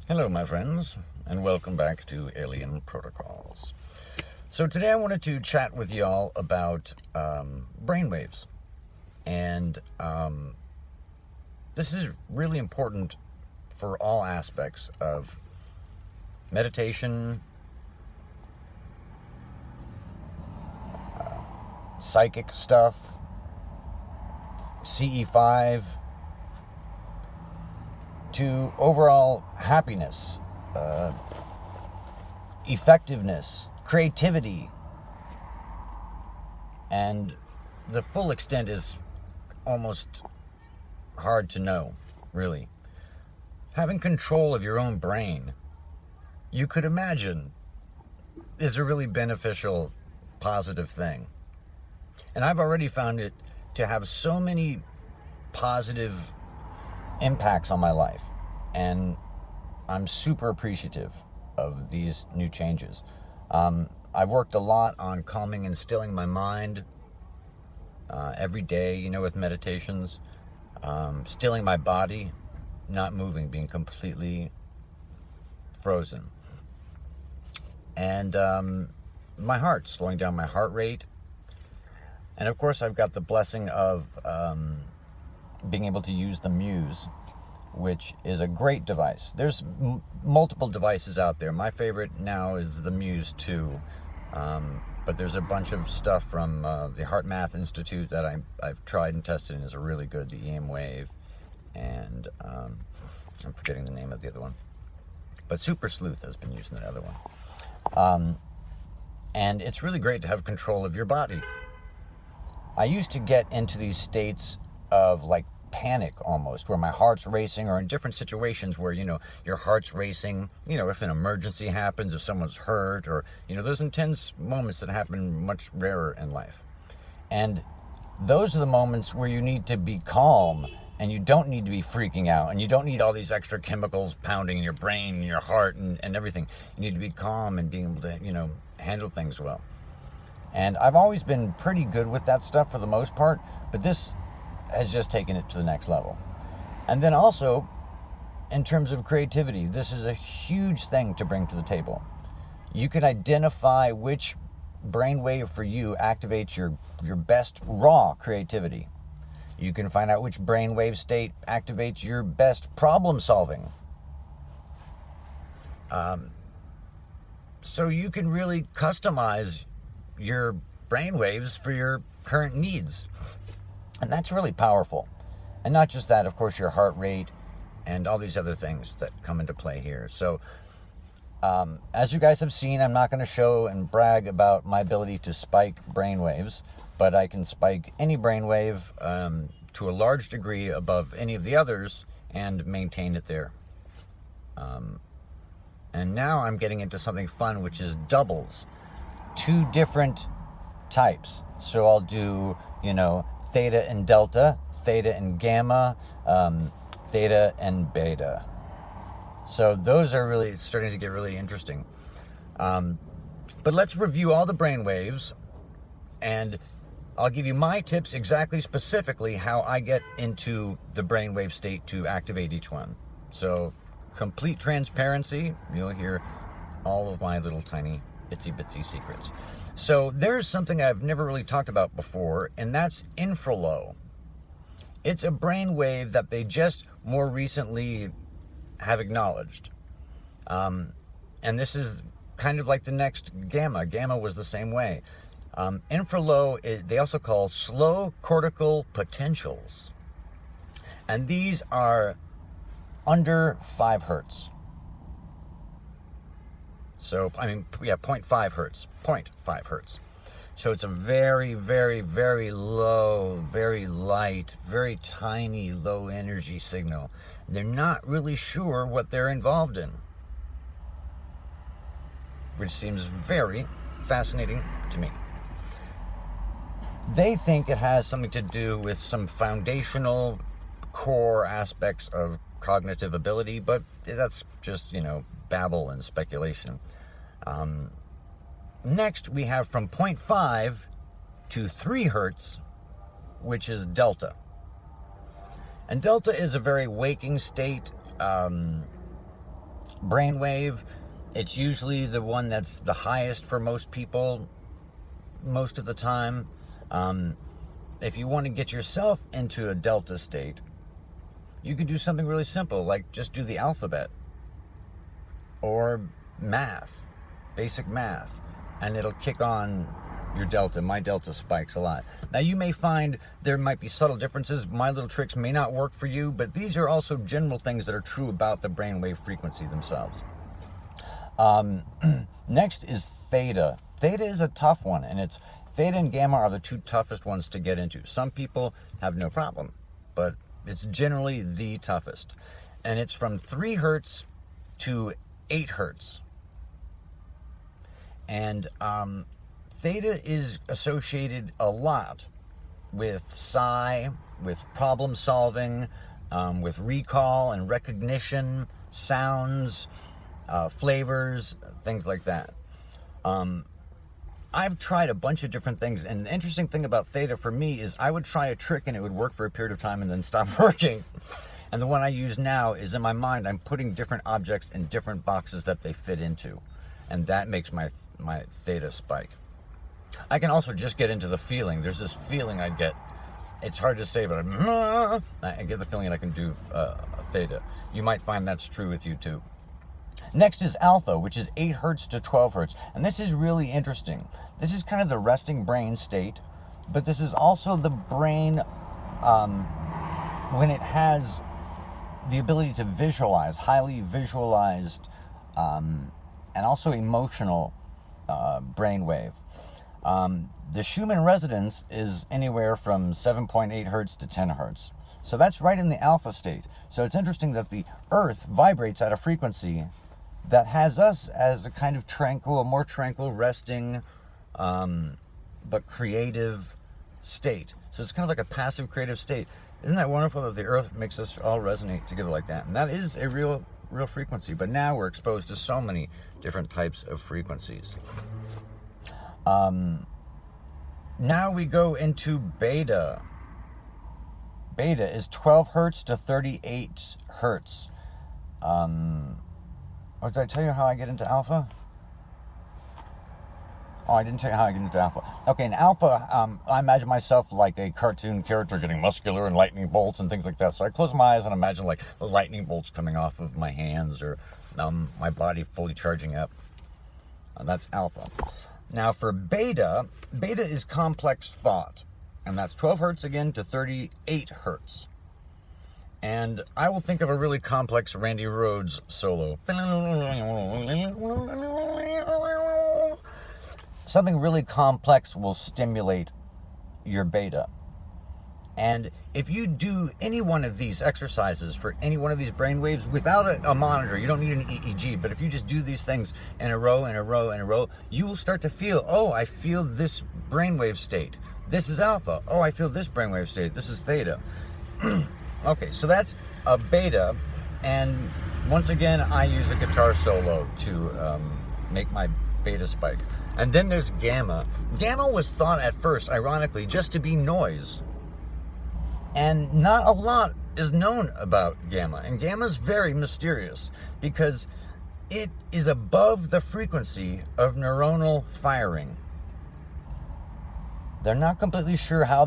Hello, my friends, and welcome back to Alien Protocols. So today I wanted to chat with y'all about brainwaves, and this is really important for all aspects of meditation, psychic stuff, CE5, to overall happiness, effectiveness, creativity, and the full extent is almost hard to know, really. Having control of your own brain, you could imagine, is a really beneficial, positive thing. And I've already found it to have so many positive impacts on my life, and I'm super appreciative of these new changes. I've worked a lot on calming and stilling my mind every day, with meditations, stilling my body, not moving, being completely frozen, and my heart, slowing down my heart rate. And of course I've got the blessing of being able to use the Muse, which is a great device. There's multiple devices out there. My favorite now is the Muse 2, but there's a bunch of stuff from the Heart Math Institute that I've tried and tested and is really good, the EM Wave, and I'm forgetting the name of the other one. But Super Sleuth has been using the other one. And it's really great to have control of your body. I used to get into these states of like panic almost, where my heart's racing, or in different situations where, your heart's racing, if an emergency happens, if someone's hurt, or, those intense moments that happen much rarer in life. And those are the moments where you need to be calm, and you don't need to be freaking out, and you don't need all these extra chemicals pounding in your brain and your heart and everything. You need to be calm and being able to, handle things well. And I've always been pretty good with that stuff for the most part, but this has just taken it to the next level. And then also, in terms of creativity, this is a huge thing to bring to the table. You can identify which brainwave for you activates your best raw creativity. You can find out which brainwave state activates your best problem solving. So you can really customize your brainwaves for your current needs. And that's really powerful. And not just that, of course, your heart rate and all these other things that come into play here. So, as you guys have seen, I'm not going to show and brag about my ability to spike brainwaves, but I can spike any brainwave to a large degree above any of the others and maintain it there. And now I'm getting into something fun, which is doubles. 2 different types. So I'll do, theta and delta, theta and gamma, theta and beta. So those are really starting to get really interesting. But let's review all the brain waves, and I'll give you my tips exactly, specifically, how I get into the brainwave state to activate each one. So complete transparency, you'll hear all of my little tiny itsy bitsy secrets. So there's something I've never really talked about before, and that's infralow. It's a brainwave that they just more recently have acknowledged. And this is kind of like the next gamma. Gamma was the same way. Infralow, they also call slow cortical potentials. And these are under 5 hertz. So, 0.5 hertz, 0.5 hertz. So it's a very, very, very low, very light, very tiny, low energy signal. They're not really sure what they're involved in, which seems very fascinating to me. They think it has something to do with some foundational core aspects of cognitive ability, but that's just, babble and speculation. Next, we have from 0.5 to 3 hertz, which is delta. And delta is a very waking state, brainwave. It's usually the one that's the highest for most people most of the time. If you want to get yourself into a delta state, you can do something really simple, like just do the alphabet or math, basic math, and it'll kick on your delta. My delta spikes a lot. Now you may find there might be subtle differences. My little tricks may not work for you, but these are also general things that are true about the brainwave frequency themselves. Next is theta. Theta is a tough one, and it's theta and gamma are the two toughest ones to get into. Some people have no problem, but it's generally the toughest. And it's from 3 hertz to 8 hertz. And theta is associated a lot with psi, with problem solving, with recall and recognition, sounds, flavors, things like that. I've tried a bunch of different things, and the interesting thing about theta for me is I would try a trick and it would work for a period of time and then stop working. And the one I use now is, in my mind, I'm putting different objects in different boxes that they fit into, and that makes my theta spike. I can also just get into the feeling. There's this feeling I get. It's hard to say, but I get the feeling that I can do theta. You might find that's true with you too. Next is alpha, which is 8 hertz to 12 hertz. And this is really interesting. This is kind of the resting brain state, but this is also the brain when it has the ability to visualize, highly visualized, and also emotional brainwave. The Schumann Residence is anywhere from 7.8 hertz to 10 hertz. So that's right in the alpha state. So it's interesting that the Earth vibrates at a frequency that has us as a kind of tranquil, a more tranquil, resting, but creative state. So it's kind of like a passive creative state. Isn't that wonderful that the Earth makes us all resonate together like that? And that is a real frequency. But now we're exposed to so many different types of frequencies. Now we go into beta. Beta is 12 hertz to 38 hertz. Oh, did I tell you how I get into alpha? Oh, I didn't tell you how I get into alpha. Okay, in alpha, I imagine myself like a cartoon character getting muscular and lightning bolts and things like that. So I close my eyes and imagine like the lightning bolts coming off of my hands, or my body fully charging up. That's alpha. Now for beta, beta is complex thought. And that's 12 hertz again to 38 hertz. And I will think of a really complex Randy Rhoads solo. Something really complex will stimulate your beta. And if you do any one of these exercises for any one of these brain waves without a monitor, you don't need an EEG, but if you just do these things in a row, you will start to feel, oh, I feel this brainwave state. This is alpha. Oh, I feel this brainwave state. This is theta. Okay, so that's a beta, and once again, I use a guitar solo to make my beta spike. And then there's gamma. Gamma was thought at first, ironically, just to be noise. And not a lot is known about gamma. And gamma is very mysterious because it is above the frequency of neuronal firing. They're not completely sure how that